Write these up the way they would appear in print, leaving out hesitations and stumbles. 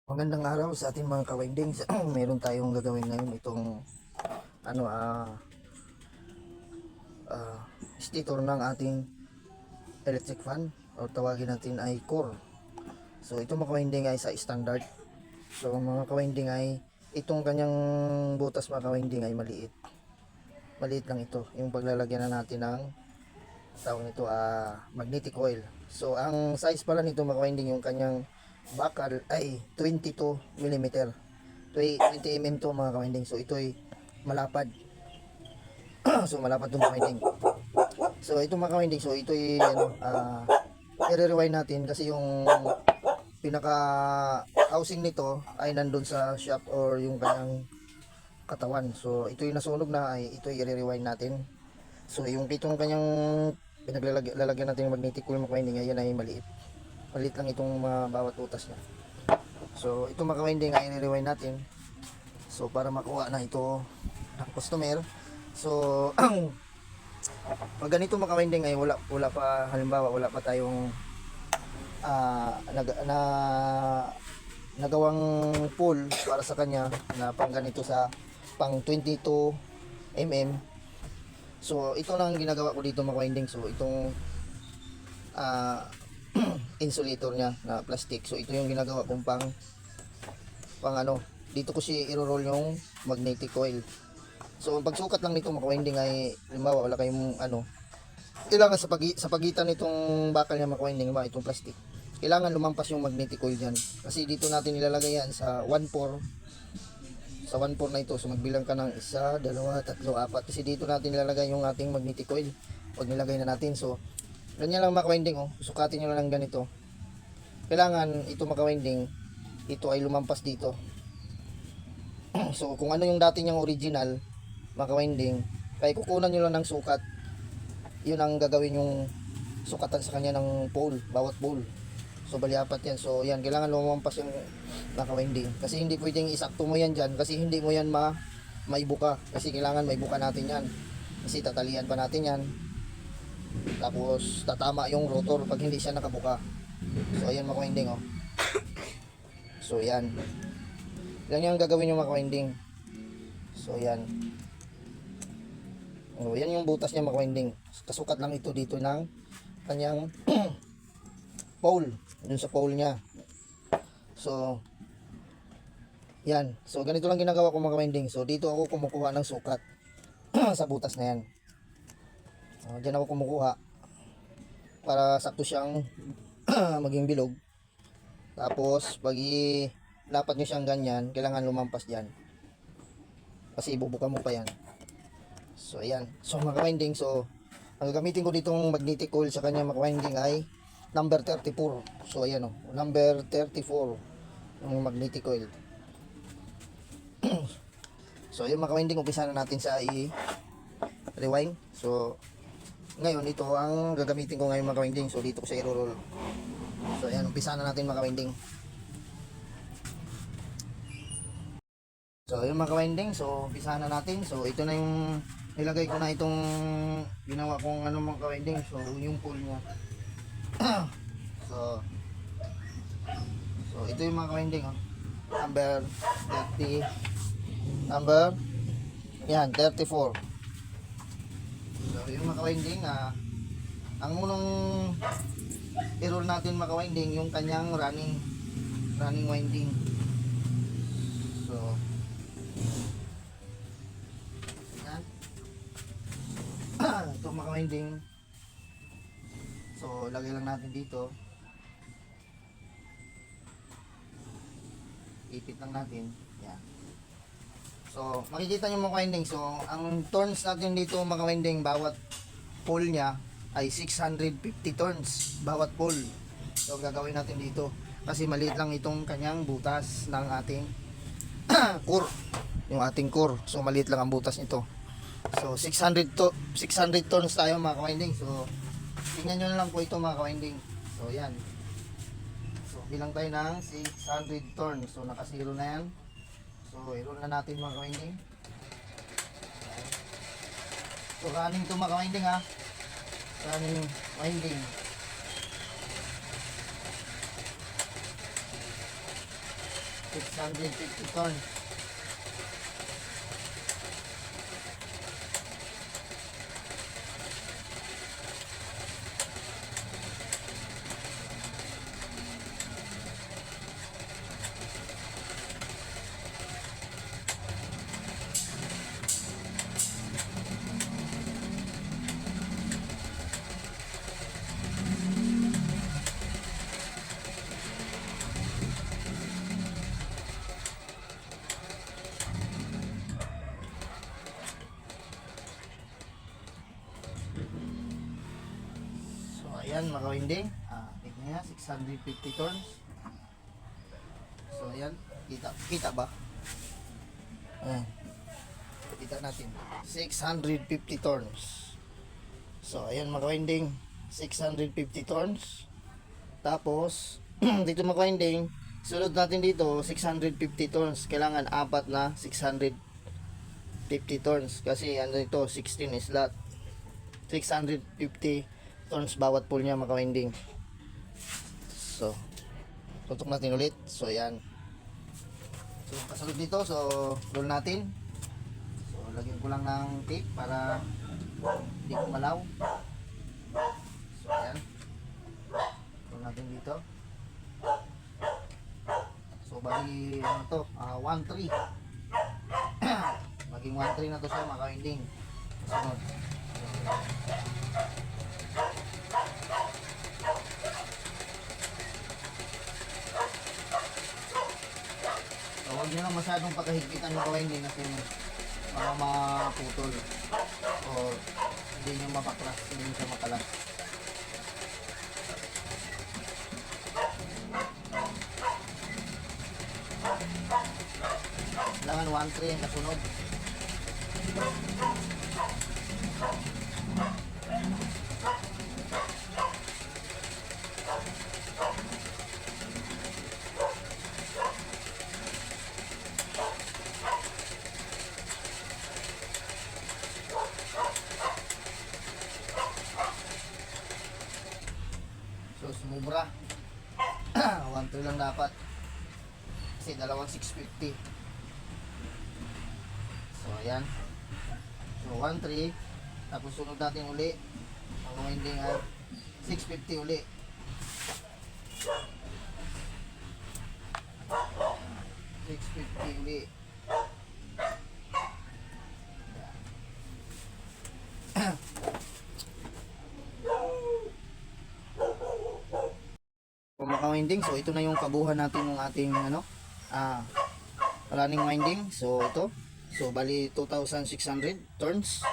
Magandang araw sa ating mga ka-windings. Meron tayong gagawin ngayon itong ano stator ng ating electric fan o tawagin natin ay core. So ito mga ka-winding ay sa standard. So mga ka-winding ay itong kanyang butas mga ka-winding ay maliit. Maliit lang ito. Yung paglalagyan na natin ng tawag nito magnetic coil. So ang size pala nito mga ka-winding, yung kanyang bakal ay 22 mm. 20 mm to mga ka-winding. So ito ay malapad. So malapad itong ka-winding. So ito mga ka-winding, so ito ay i-rewind natin kasi yung pinaka housing nito ay nandun sa shop or yung kanyang katawan. So ito yung nasunog na, ay ito i-rewind natin. So yung itong kanyang pinaglalagyan natin ng magnetic coil mga ka-winding, ayan ay maliit. Maliit lang itong bawat butas niya. So ito mga ka-winding ay i-rewind natin. So para makuha na ito ng customer. So pag ganito mga ka-winding ay wala pa, halimbawa wala pa tayong nagawang pool para sa kanya na pang ganito sa pang 22 mm. So ito lang ginagawa ko dito mga ka-winding. So itong insulator niya na plastic. So ito yung ginagawa kong pang dito ko si i-roll yung magnetic coil. So ang pagsukat lang nito mga ka-winding ay halimbawa wala kayong kailangan sa pagitan nitong bakal niya mga ka-winding, itong plastic, kailangan lumampas yung magnetic coil diyan. Kasi dito natin nilalagay yan sa 1/4. Sa 1/4 na ito, so magbilang ka ng 1, 2, 3, 4 kasi dito natin nilalagay yung ating magnetic coil. Pag nilagay na natin, so ganyan lang mga ka-winding, sukatin nyo lang ganito. Kailangan ito mga ka-winding, ito ay lumampas dito. So kung ano yung dati niyang original mga ka-winding, kaya kukunan nyo lang ng sukat, yun ang gagawin yung sukatan sa kanya ng pole, bawat pole. So bali apat yan. So yan, kailangan lumampas yung mga ka-winding, kasi hindi pwedeng isakto mo yan dyan, kasi hindi mo yan maibuka, kasi kailangan maibuka natin yan, kasi tatalian pa natin yan, tapos tatama yung rotor pag hindi siya nakabuka. So ayan mga ka-winding, so yan yung gagawin yung mga ka-winding. So yan, yan yung butas niya mga ka-winding. Kasukat lang ito dito ng kanyang pole, dun sa pole niya. So yan, so ganito lang ginagawa ko mga ka-winding. So dito ako kumukuha ng sukat sa butas na yan. Diyan ako kumukuha para sakto siyang maging bilog. Tapos pag ilapat nyo siyang ganyan, kailangan lumampas dyan, kasi ibubuka mo pa yan. So ayan, so mga ka-winding, so ang gagamitin ko ditong magnetic coil sa kanya mga ka-winding ay number 34. So ayan number 34 yung magnetic coil. So yung mga ka-winding, umpisa na natin sa i-rewind. So ngayon, ito ang gagamitin ko ngayon mga ka-winding. So dito ko sa i-roll. So ayan, umpisa na natin mga ka-winding. So yung mga ka-winding, so umpisa na natin. So ito na yung nilagay ko na itong ginawa kong mga ka-winding. So yung pole nya. so ito yung mga ka-winding, number 30, number yan 34. So yung mga ka-winding, ang unang i-roll natin mga ka-winding yung kanyang running winding. So yan. Ito mga ka-winding, so lagay lang natin dito, ipit lang natin yan. So makikita nyo mga ka-winding, so ang turns natin dito mga ka-winding, bawat pole nya ay 650 turns bawat pole. So gagawin natin dito kasi maliit lang itong kanyang butas ng ating core, yung ating core. So maliit lang ang butas nito. So 600 turns tayo mga ka-winding. So tingnan nyo na lang po ito mga ka-winding. So yan, so bilang tayo ng 600 turns. So naka 0 na yan. So i-roll na natin mga ka-winding. So running to mga ka-winding, running winding. 650 ton. So ayan mga kawinding, tignan niya 650 tons. So ayan, kita ba? Ayan, kita natin 650 tons. So ayan mga kawinding, 650 tons. Tapos dito mga kawinding, sunod natin dito 650 tons. Kailangan apat na 650 tons kasi ano ito, 16 slot, 650 tons bawat pool niya mga kawinding. So tutok natin ulit. So yan, so kasunod dito, so roll natin. So lagyan ko lang ng tape para hindi kumalaw. So yan, roll natin dito. So bali ano to, 1-3 maging 1-3 na to siya mga kawinding. Sunod, so huwag nyo lang masyadong pagkahigpitan ng kawinding kasi para maputol o hindi nyo mapaklas, hindi nyo siya makalas. Kailangan 1-3 ang kasunod. So sumubra 1-3 lang dapat kasi dalawang 650. So ayan, so 1-3, tapos sunod natin uli ang winding ay 650 uli. 650 uli. Kung maka-winding, so ito na yung kabuhan natin ng ating ano, running winding. So ito, so bali 2,600 turns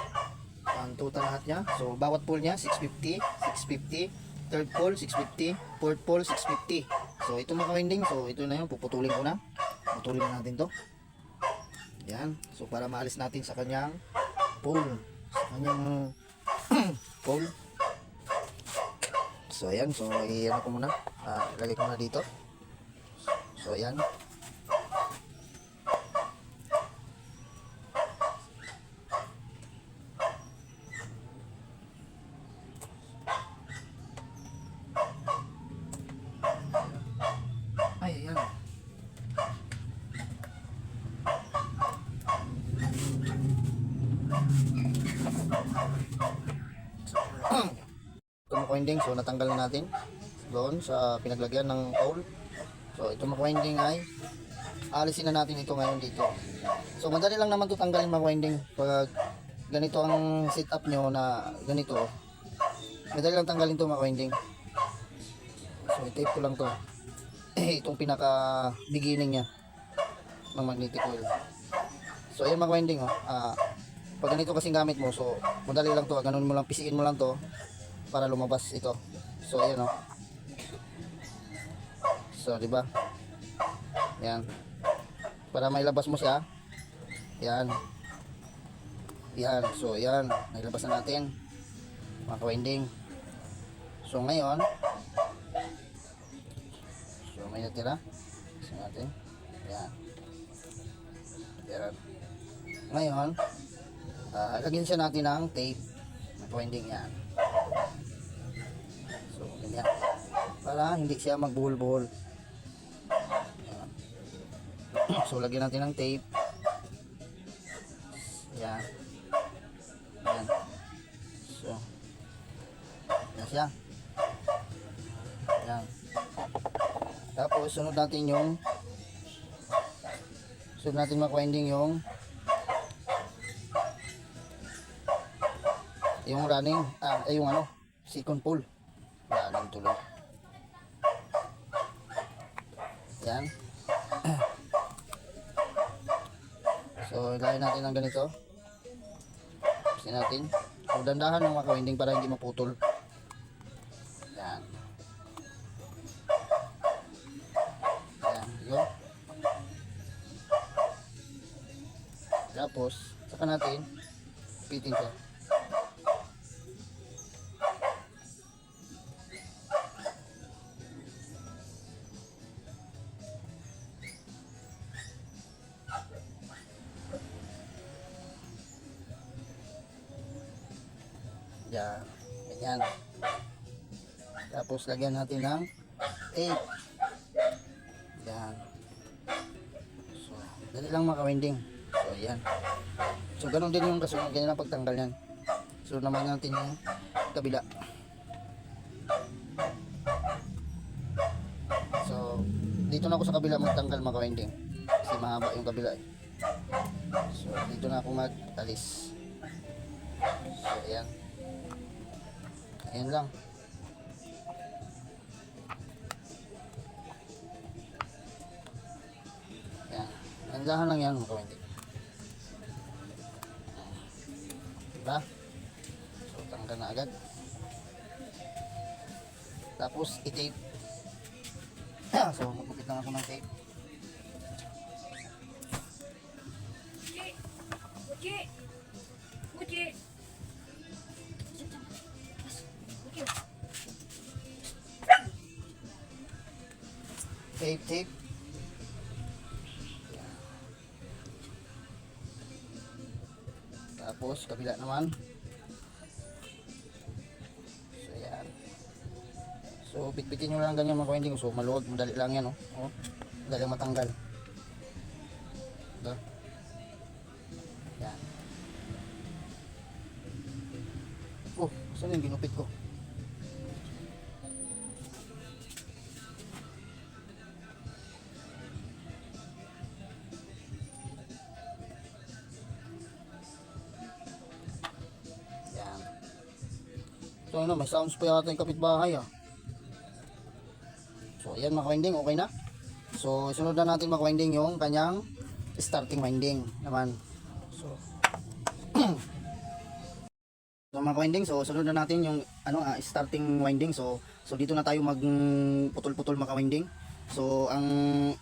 ang total lahat niya. So bawat pole niya 650, 650, third pole 650, fourth pole 650. So ito mga winding, so ito na yung puputulin ko na. Putulin na natin to. Yan, so para maalis natin sa kanyang pole, sa kanyang pole. So ayan, so i-ano ko muna, lagay ko na dito. So ayan, ay ayan. Ito mga winding, so natanggal na natin doon sa pinaglagyan ng pole. So ito mga winding ay alisin na natin ito ngayon dito. So madali lang naman ito tanggalin mga winding. Pag ganito ang setup nyo na ganito, madali lang tanggalin ito mga winding. So i-tape ko lang to itong pinaka beginning nya ng magnetic coil. So ayan mga winding, pag ganito kasing gamit mo, so madali lang to, ganun mo lang, pisiin mo lang to para lumabas ito. So ayan so di ba, yan, para mailabas mo siya, yan, so yan, nailabas na natin mga ka-winding. So ngayon, so may natira, so natin, yan, ngayon, lagyan siya natin ng tape mga ka-winding, yan. So ganyan, para hindi siya magbuhol-buhol. So lagyan natin ng tape. Yan. Yan. So yan siya. Yan. Tapos sunod natin mag-winding yung running, yung second pole. Yan, tuloy. Yan. So, ilagay natin ng ganito. Kasi natin. So, dandahan ng maka-winding para hindi maputol. Yan. Yan, yun. Tapos, saka natin pitin siya. Yan. Ganyan. Tapos, lagyan natin ng tape. Yan. So, dali lang maka-winding. So, yan. So, ganun din yung kasunod. Ganyan ang pagtanggal yan. So, naman natin yung kabila. So, dito na ako sa kabila magtanggal maka-winding. Kasi mahaba yung kabila eh. So, dito na ako mag-alis. So, ayan. Ayan lang. Ayan. Andahan lang yan maka-winding. Diba? So, tanggal na agad. Tapos, i-tape. So, magpapit lang ako ng tape. Tape. Tapos, kabila naman. So, yan. So, pitpitin nyo lang ganyan mga winding. So, maluwag. Madali lang yan, oh. Oh, madali matanggal. Ito. Yan. Oh, saan yung ginupit ko? So ano, may sounds pa yata yung kapitbahay ah. So ayan mga winding, okay na. So sunod na natin mga winding yung kanyang starting winding naman. So so mga winding, so sunod na natin yung starting winding. So dito na tayo mag putol-putol mga winding. So ang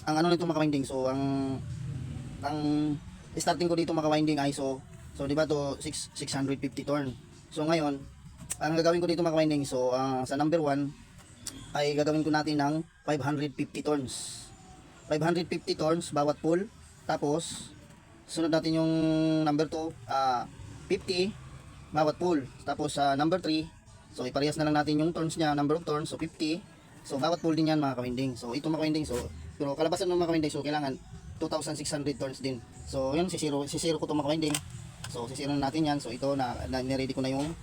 nito mga winding, so ang starting ko dito mga winding ay so di ba to 650 turn. So ngayon, ang gagawin ko dito mga winding, so sa number 1 ay gagawin ko natin ng 550 turns. 550 turns bawat pull. Tapos sunod natin yung number 2, 50 bawat pull. Tapos sa number 3, so iparehas na lang natin yung turns niya, number of turns, so 50. So bawat pull din yan mga kawinding. So ito mga kawinding, so pero kalabasan ng mga kawinding, so kailangan 2,600 turns din. So yun, sisiro ko ito mga kawinding. So sisiro natin yan. So ito na niready ko na yung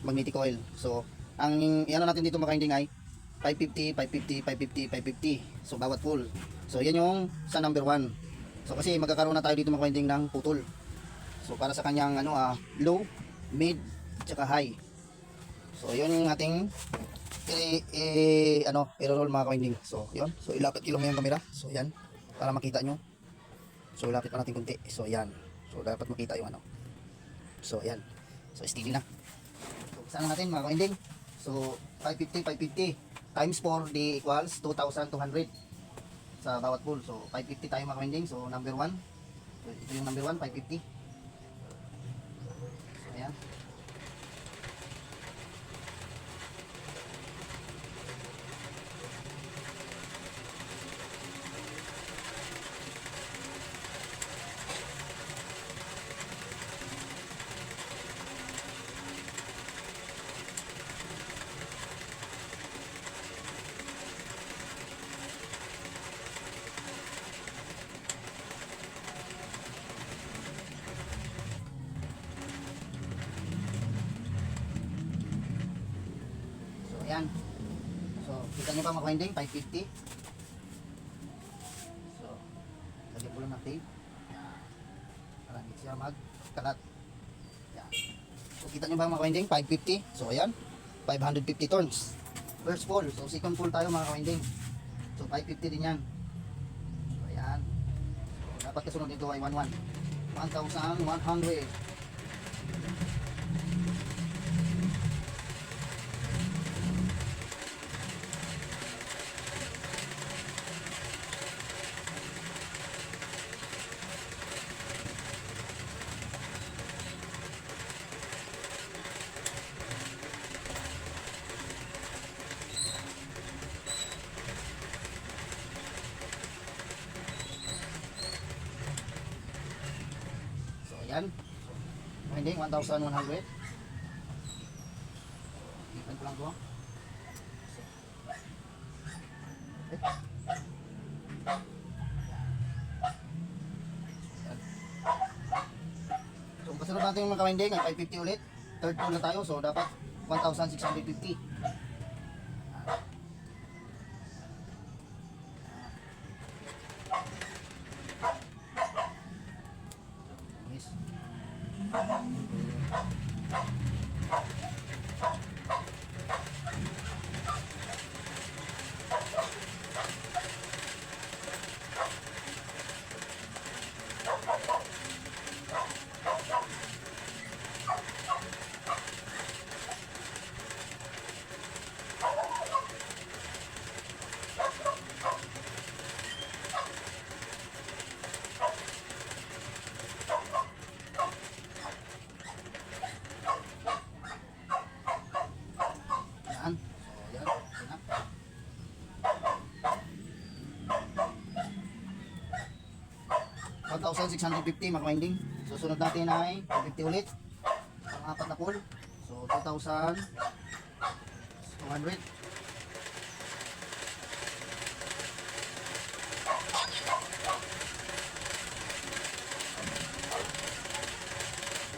magnetic coil. So ang ano natin dito mga kawinding ay 550, 550, 550, 550. So bawat pull. So yan yung sa number 1. So kasi magkakaroon na tayo dito mga kawinding ng putol. So para sa kanyang low, mid, tsaka high. So yun yung ating i-roll mga kawinding. So yun. So ilapit mo yung camera. So yan. Para makita nyo. So ilapit pa natin kunti. So yan. So dapat makita yung So yan. So steady na. So saan natin mga kawinding. So 550, 550 times 4 di equals 2,200 sa bawat pull. So 550 tayo mga kawinding. So number 1. So, ito yung number 1, 550. So ayan. Kita nyo ba mga winding? 550. So, lagyan ko lang ng tape. Yan. Para hindi siya magkalat. Yan. So, kita nyo ba mga winding? 550. So, ayan. 550 turns. First pull. So, second pull tayo mga winding. So, 550 din yan. So, ayan. So, dapat kasunod nito ay 11. 1,100. Yan. Winding 1,100. Ipan ko lang ko. So, kasunod natin yung mga winding ay 550 ulit. Third pull na tayo. So, dapat 1,650. Yan. So, yan. Ito na. $1,650 mga winding. Susunod natin ay 50 ulit. Pang-apat na pull. So, 2,200.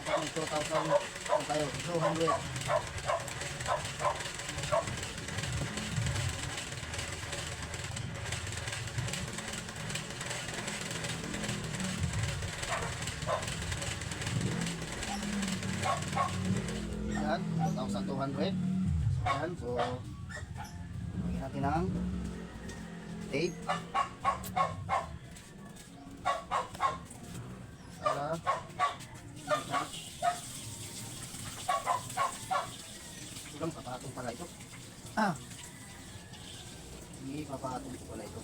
So, 2,000 tayo. 200. Yan, 2,200. Yan, so lagyan natin ang tape para ito lang, papatong pala ito. Hindi, papatong pala ito.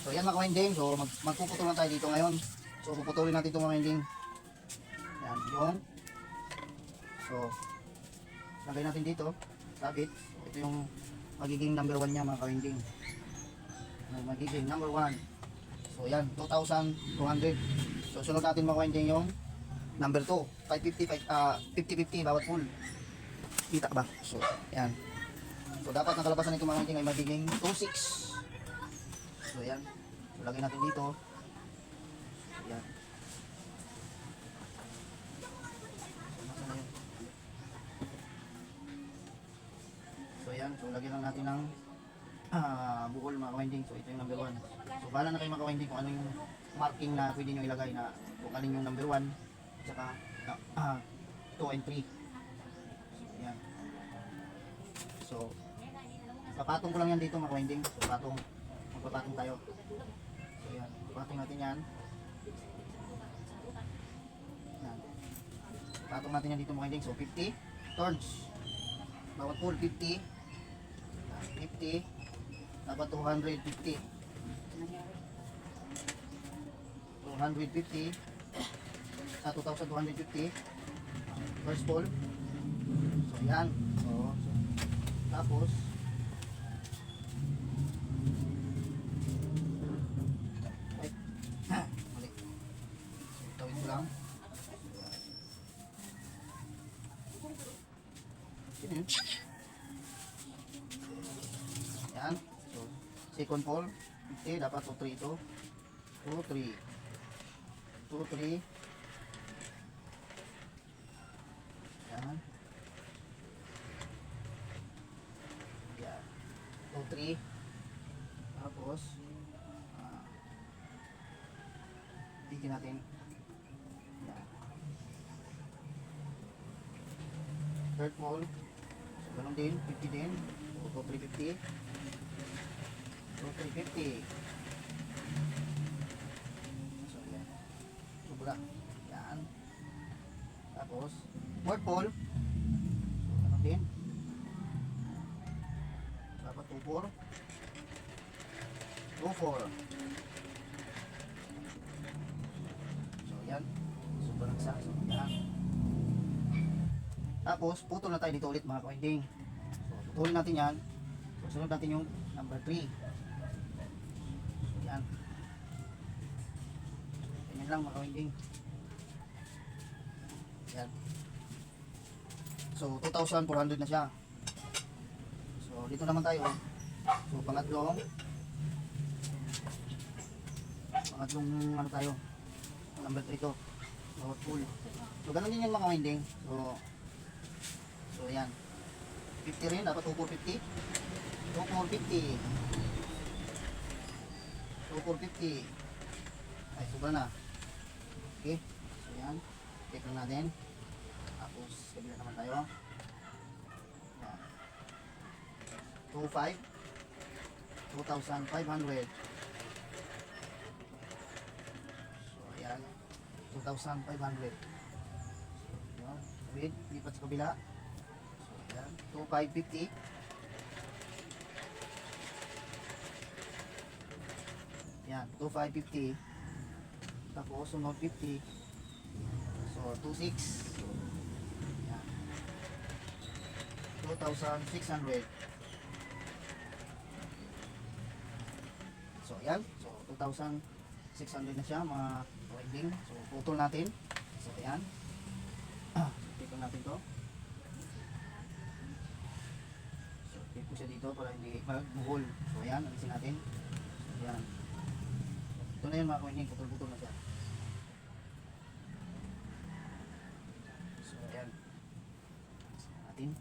So yan mga winding, so magpuputol lang tayo dito ngayon. So puputulin natin itong mga winding. Yan, yung. So, lagay natin dito, sabit. So, ito yung magiging number 1 niya mga ka-winding. Magiging number 1. So yan, 2,200. So sunod natin mga winding yung number 2. 550, 50-50 bawat pull. Kita ba? So, yan. So dapat ang kalabasan nito mga winding ay magiging 2,600. So yan. So lagay natin dito. Yan. So yan. So lagyan lang natin ng buhol mga winding. So ito yung number 1. So bahala na kayo mga winding kung ano yung marking na pwede nyo ilagay na kung ano yung number 1 tsaka 2 and 3. So yan. So papatong ko lang yan dito mga winding. So magpapatong tayo. So yan. Papatong natin yan. Yan. Papatong natin yan dito mga winding. So 50 turns. Bawat pull 50. 50. Dapat 250. 250. Sa 2,250. First pull. So yan. So tapos mali. So tawid ko lang. Yan. So second pull 50. Dapat 2-3 ito. 2-3. 2-3. Yan. 3. Tapos, tigin natin. Yan. Third pole. So, ganun din, 50 din. So, 350. So, 350. So, yan. Sobra. Yan. Tapos, fourth pole. So, ganun din. Dapat 2-4. 2-4. So, yan. Sobrang sa. So, yan. Tapos, putol na tayo dito ulit mga ka-winding. So, putulin natin yan. So, sunod natin yung number 3. So, yan. Ganyan lang mga ka-winding. Yan. So, 2,400 na siya. So, dito naman tayo. So, pangatlong ano tayo? Number 3 ito. Bawat pool. So, ganun din yung mga winding. So, yan. 50 rin. Dapat 2,450. 2,450. 2,450. Ay, sobra na. Okay. So, yan. Check lang natin. Tapos, kabila naman tayo. Yan. 2,500. 2,500. So, ayan. 2,500. Ayan. Wait, lipat sa kabila. So, ayan. 2,550. Ayan. 2,550. Tapos, sunod 50. So, 2,600. Ayan. 2,600. So, ayan. So, 2,600 na siya mga winding. So, putol natin. So, ayan. Putol natin to. So, tip ko siya dito para hindi magbuhol. So, ayan. Alisin natin. So, ayan. Ito na yun mga winding. Putol-putol na siya. So, ayan. Natin.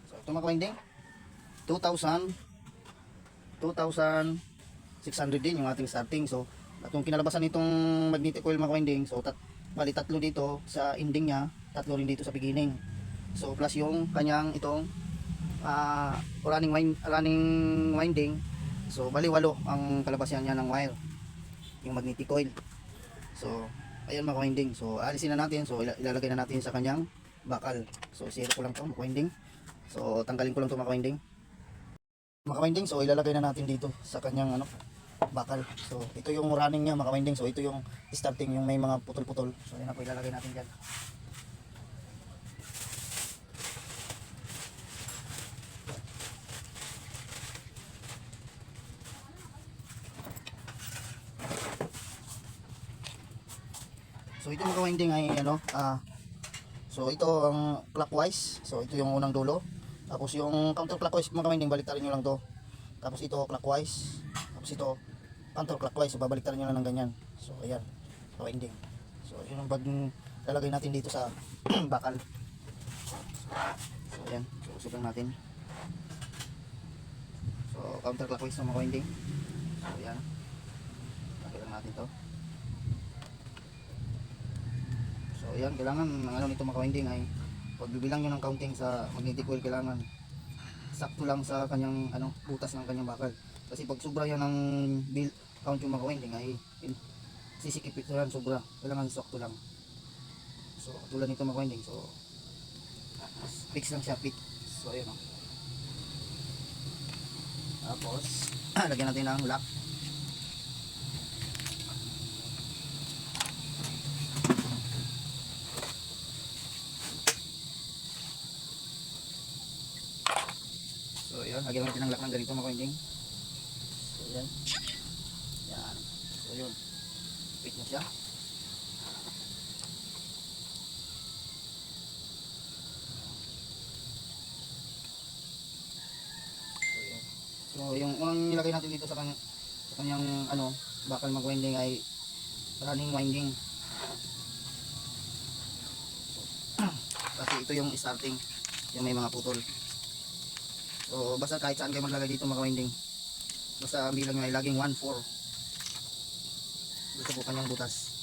So, ito mga winding 2,600 din yung ating starting. So, itong kinalabasan nitong magnetic coil mga winding. So, bali tatlo dito sa ending nya, tatlo rin dito sa beginning. So, plus yung kanyang itong running winding. So, bali 8 ang kalabasan niya ng wire, yung magnetic coil. So, ayan mga winding. So, alisin na natin. So, ilalagay na natin sa kanyang bakal. So, zero ko lang ito mga winding. So, tanggalin ko lang ito mga winding. Mga winding, so ilalagay na natin dito sa kanyang bakal. So, ito yung running niya mga winding. So, ito yung starting, yung may mga putol-putol. So, yan po ilalagay natin dyan. So, ito mga winding ay so, ito ang clockwise. So, ito yung unang dulo. Tapos yung counterclockwise mga winding, baliktarin nyo lang to. Tapos ito clockwise. Tapos ito counterclockwise. So, babaliktarin nyo lang ng ganyan. So, ayan. So, winding. So, yun ang lalagay natin dito sa bakal. So, ayan. So, usap lang natin. So, counterclockwise ng mga winding. So, ayan. Lagay lang natin to. So, ayan. Kailangan ang nito mga winding ay pagbibilang nyo ng counting sa magnetic coil, kailangan sakto lang sa kanyang butas ng kanyang bakal. Kasi pag sobra yan ng count yung mga winding ay sisikip ito yan sobra. Kailangan sakto lang. So tulad nito mga winding. So fix lang siya, fit. So ayun Tapos lagyan natin ng lock. So yun, lagyan natin ng lock ng ganito mga winding. So yan. Yan. So yun. Fit na siya. So yung unang nilagay natin dito sa kanyang ano, bakal mag-winding ay running winding. Kasi ito yung starting, yung may mga putol. So basta kahit saan kayo maglagay dito mga winding, basta ang bilang nyo ay laging 1-4. Dito po kanyang butas.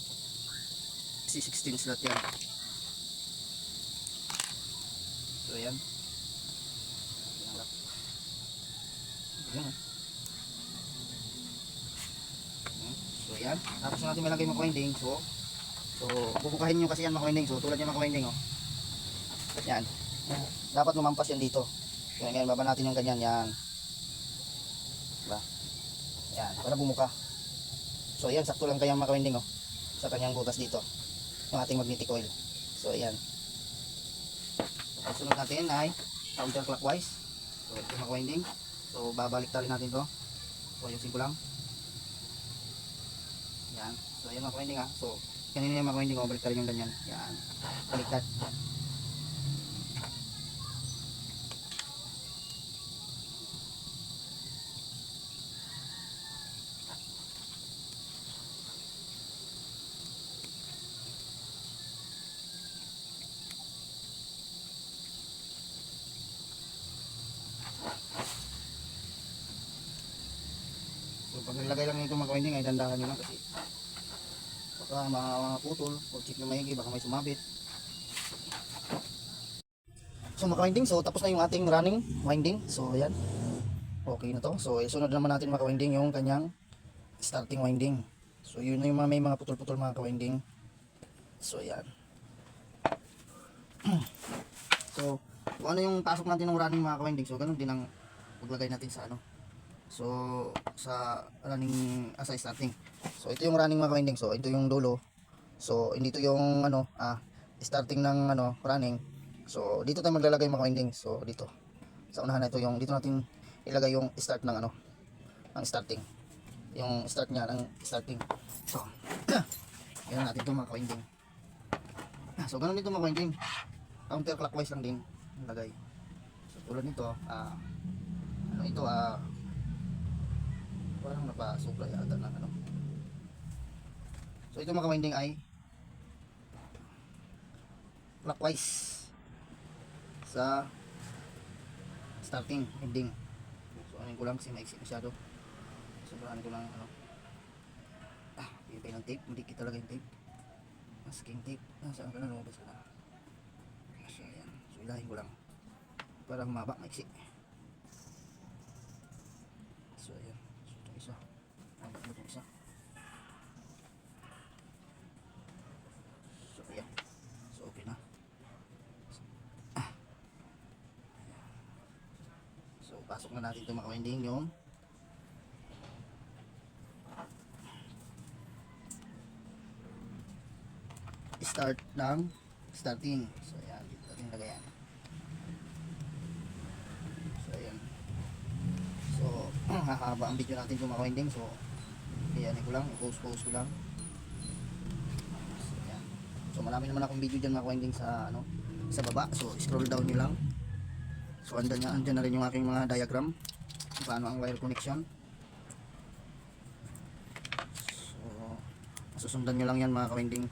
C16 slot yan. So yan. Ayan. So yan. Tapos natin malagay mga winding. So bubukahin nyo kasi yan mga winding. So tulad yan mga winding, oh. Yan. Dapat lumampas yan dito. Yan, baba natin yung ganyan. Yan. Diba? Yan. Para bumuka. So yan, sakto lang kayang mga winding, oh. Sa kanyang butas dito. Yung ating magnetic coil. So yan. At sunod natin ay counterclockwise. So ito mga winding. So babalik tali natin to. So ayusin ko lang. Yan. So yan mga winding, ha. So kanina yung mga winding, oh, balik tali yung ganyan. Yan. Baliktad. So pag nilagay lang nito mga winding ay dandahan nyo lang kasi baka maputol o check na maigi, baka may sumabit. So mga winding, so tapos na yung ating running winding. So ayan, okay na to. So isunod naman natin mga winding yung kanyang starting winding. So yun na yung may mga putol-putol mga winding. So ayan. So kung ano yung pasok natin ng running mga winding, so ganun din ang paglagay natin sa ano. So sa running sa starting. So ito yung running mga winding. So ito yung dulo. So hindi ito yung ano starting ng ano running. So dito tayo maglalagay mga winding. So dito. Sa unahan na ito yung dito natin ilagay yung start ng ano ng starting. Yung start niya ng starting. So yan natin ito mga winding. So ganun dito mga winding. Counterclockwise lang din ilagay. So tulad nito ano ito parang napasupla yata ng ano. So ito mga winding ay clockwise sa starting winding. So ano ko lang kasi maiksi masyado. Sobrang ko lang ano. Bibigay ng tape, hindi kita talaga yung tape. Masking tape. Saan ka na lumabas na? So ayan. So ilahin ko lang. Para humaba, maiksi. So ayan. So ito isa. Ito isa. So ayan. So okay na. So pasok na natin ito mga winding yung start ng starting. So ayan, dito natin lagayan. So ayan. So hahaba ang video natin kung mga winding. So ayan ko lang, i-post ko lang. So ayan. So marami naman akong video dyan mga winding sa ano sa baba. So scroll down nyo lang. So andyan na rin yung aking mga diagram kung paano ang wire connection. So masusundan nyo lang yan mga winding.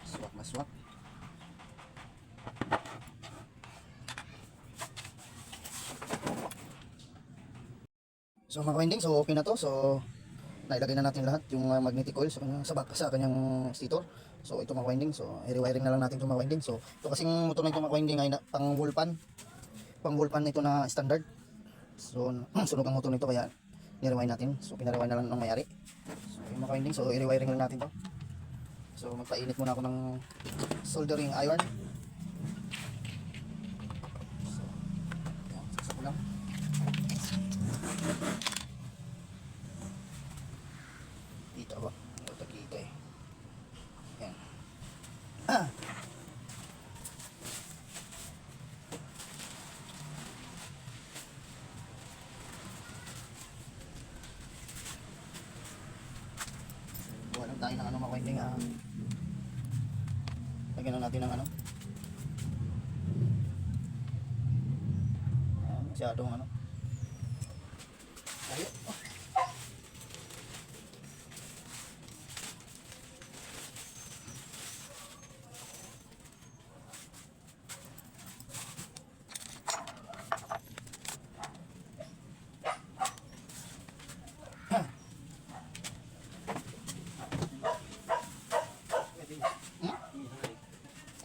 Swak na swak. So mga winding, so okay na to. So nailagay na natin lahat yung magnetic coil sa kanyang stator. So ito mga winding, so i-rewiring na lang natin itong mga winding. So ito kasing motor na ito mga winding ay pang wall pan ito na standard. So sunog ang motor nito kaya ni-rewind natin. So pina-rewind na lang ng may-ari. So yung mga winding, so i-rewiring lang natin to. So magpainit muna ako ng soldering iron. So saksak ko lang. Dito ba? Ito kita eh. Yan. Buwan lang tayo ng ano mga winding lagyan na natin ng ano. Masyadong ano. Ayun. Alin?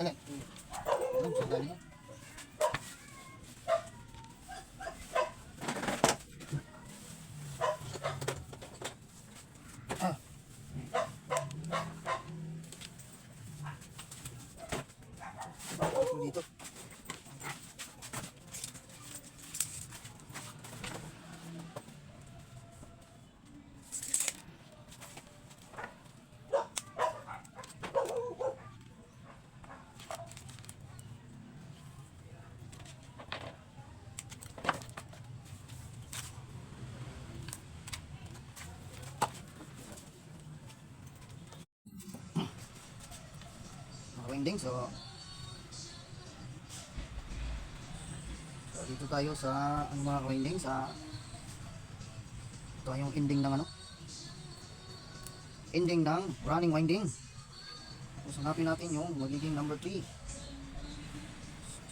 Alin? Sandali yan. Dito. Winding, so dito tayo sa ano mga winding, sa ito yung ending ng ano, ending ng running winding. So hanapin natin yung magiging number 3.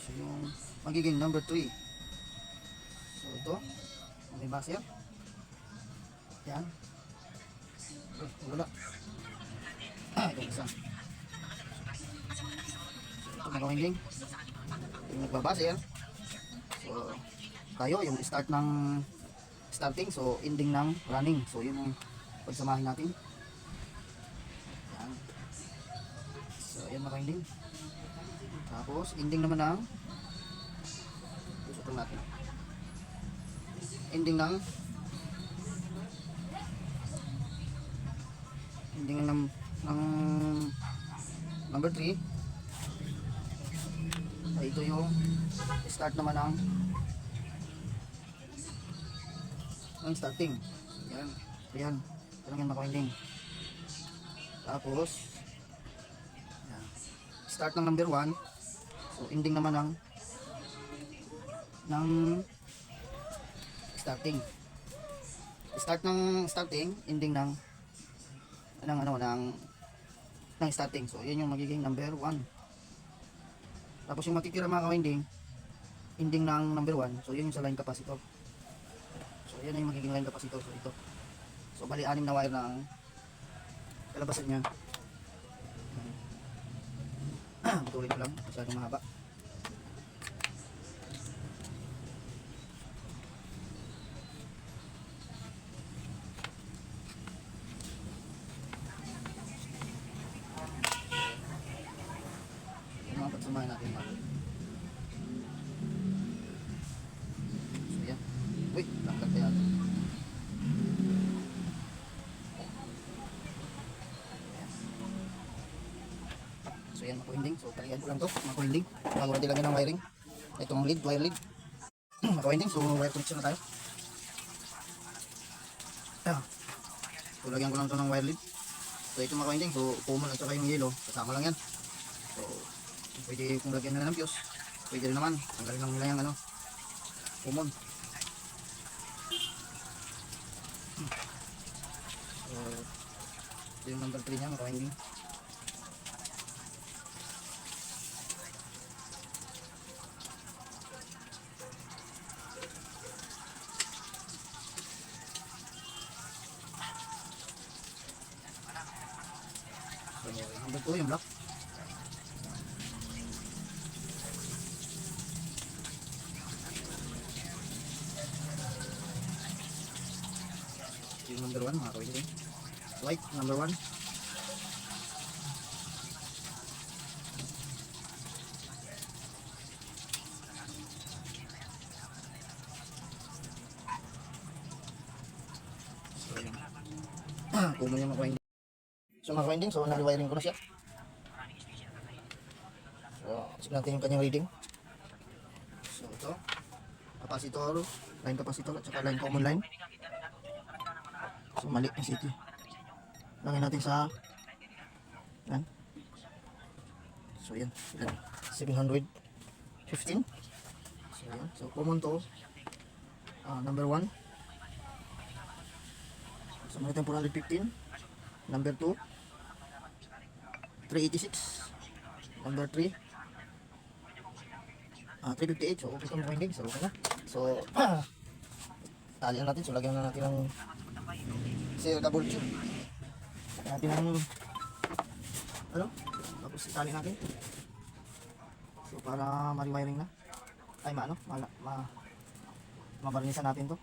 So yung magiging number 3, so ito may base yan. Yan. Wala. Ito isa. Ito mga winding yung nagbabase yan. So tayo yung start ng starting, so ending ng running, so yun yung pagsamahin natin. Yan. So yan mga winding. Tapos ending naman ng tusutong natin, ending ng number 3 ay ito yung start naman ng starting. Yan. Yan. Ito lang yung maka-winding. Tapos yan. Start ng number 1, so ending naman ng starting. Start ng starting, ending ng starting. So yun yung magiging number 1. Tapos yung matitira mga ka-winding, ending ng number 1, so yun yung sa line capacitor. So yan yung magiging line capacitor. So ito, so bali 6 na wire ng kalabasan niya. Putulin ko lang, masyadong mahaba. Pagsamahin natin ba? So yan. Uy, langkat kaya ito. So yan, maka-winding. So talihan ko lang ito, maka-winding. Bago natin lagyan ng wiring. Itong lead, wire lead. Maka-winding, so wire connection na tayo. Ayan. So lagyan ko lang ito ng wire lead. So ito maka-winding, so common at saka yung yellow, kasama lang yan. So pwede kung lagyan nila ng fuse, pwede rin naman tanggalin lang nila yung ano, common. So ito yung number 3 nya, maka-winding. So number 2 yung black. Yung number 1 mga ka-winding, white number 1. So yun, common yung mga-winding. So mga ka-winding, so nag-wiring ko na siya. So check natin yung kanyang reading. So ito, capacitor, line capacitor at saka line common line. So mali yung city. Lagyan natin sa yan. So So yan, 715. So yan, so common to. Number 1. So meron tayong 415. Number 2, 386. Number 3, 358. So okay itong winding. So okay na. So talian natin. So lagyan na natin ng double tube. Lagyan natin ng ano? Tapos itali natin. So para ma-rewiring na. Ay mabarnisan natin to.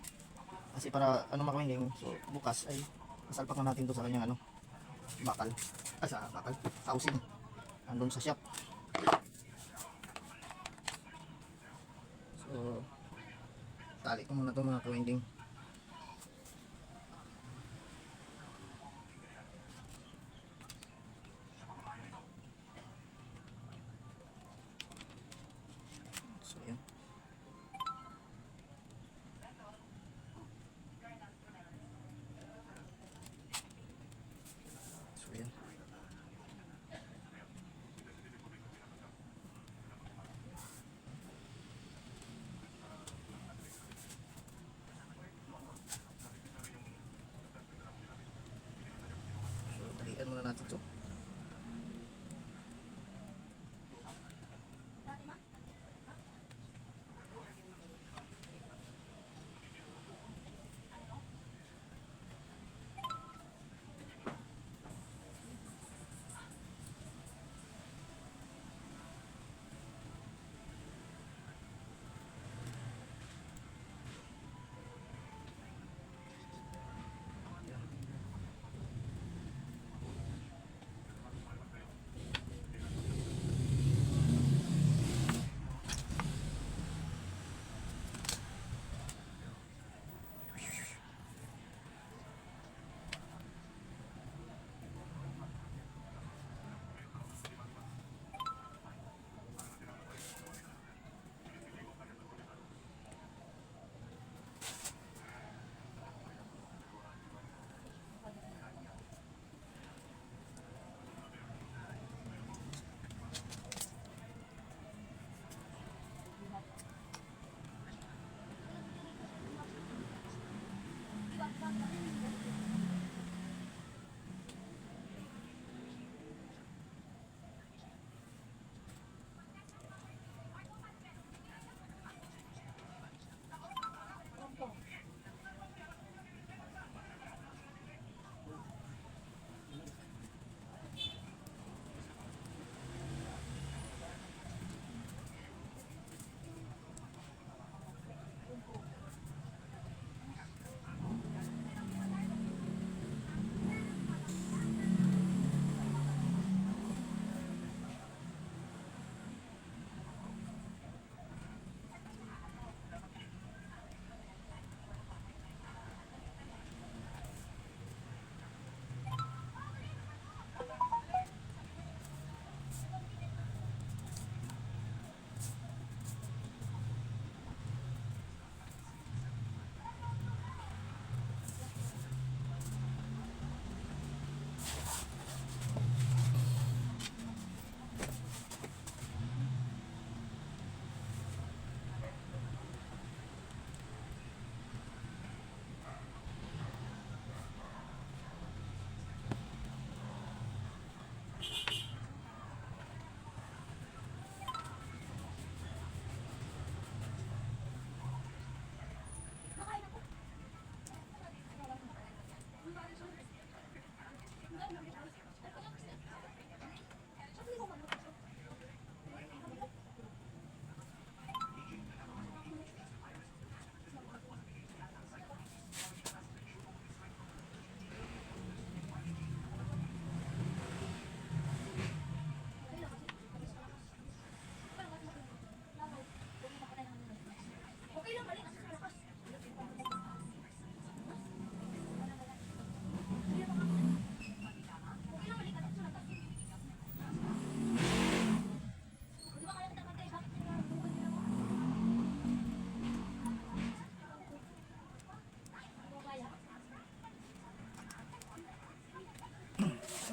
Kasi para makawinding. So bukas ay masalpak na natin to sa kanyang bakal. Sa bakal. Housing. Andun sa shop. So tali ko muna to mga kawinding. So yan. So yan. Talian muna natin to.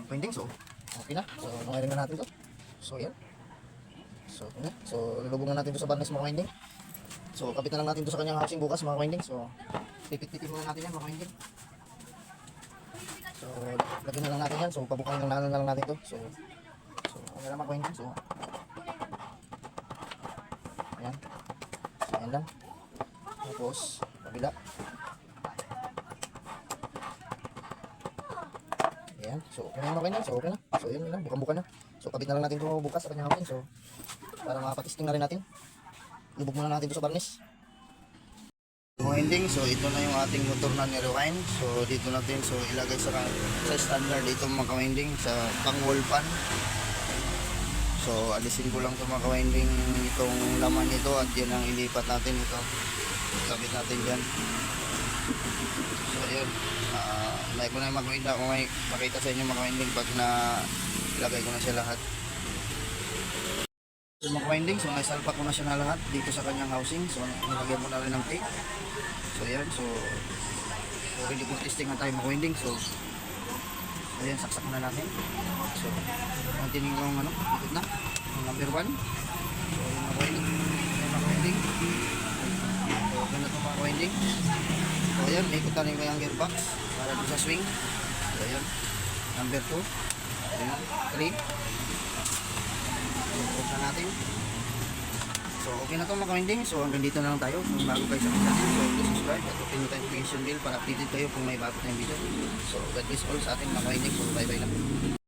Winding. So okay na. So wiring na natin to. So yan. So lulubog na natin to sa barnes mga kawinding. So kapit na lang natin to sa kanyang housing bukas mga kawinding. So pipit-pitin muna natin yan mga kawinding. So lagyan na lang natin yan. So pabukayin lang na lang natin to. So ano lang mga kawinding. So ayan. So ayan lang. Tapos kabila. Ayan. So okay na mga kawinding. So okay na. So yun lang. Buka na. So kabit na lang natin to bukas sa kanyang housing. So para mapatisting na rin natin. Lubog muna natin ito sa barnis. Winding, so ito na yung ating motor na ni-rewind. So dito natin ilagay sa standard dito mga ka-winding sa pang wall pan. So alisin ko lang ito mga ka-winding itong laman nito at yan ang ilipat natin ito. Sabit natin dyan. So yun. Like ko na yung mga kung may makita sa inyo mga ka-winding pag na ilagay ko na siya lahat. So mga winding, so naisalpak ko na siya na lahat dito sa kanyang housing. So nilagyan ko na rin ng tape. So yan, so ready for testing na tayo mga winding. So ayan, saksak na natin. So continue yung ikot na yung number 1. So yung mga winding, mga winding. So okay na ito mga winding. So ayan, ikot na rin ko yung gearbox para doon sa swing. So ayan, number 2, 3. Na natin. So okay na ito mga kawinding. So hanggang dito na lang tayo. Kung bago kayo sa aking channel, so please subscribe at open yung notification bell para updated kayo kung may bago tayong video. So God bless all sa ating mga kawinding. So bye bye na.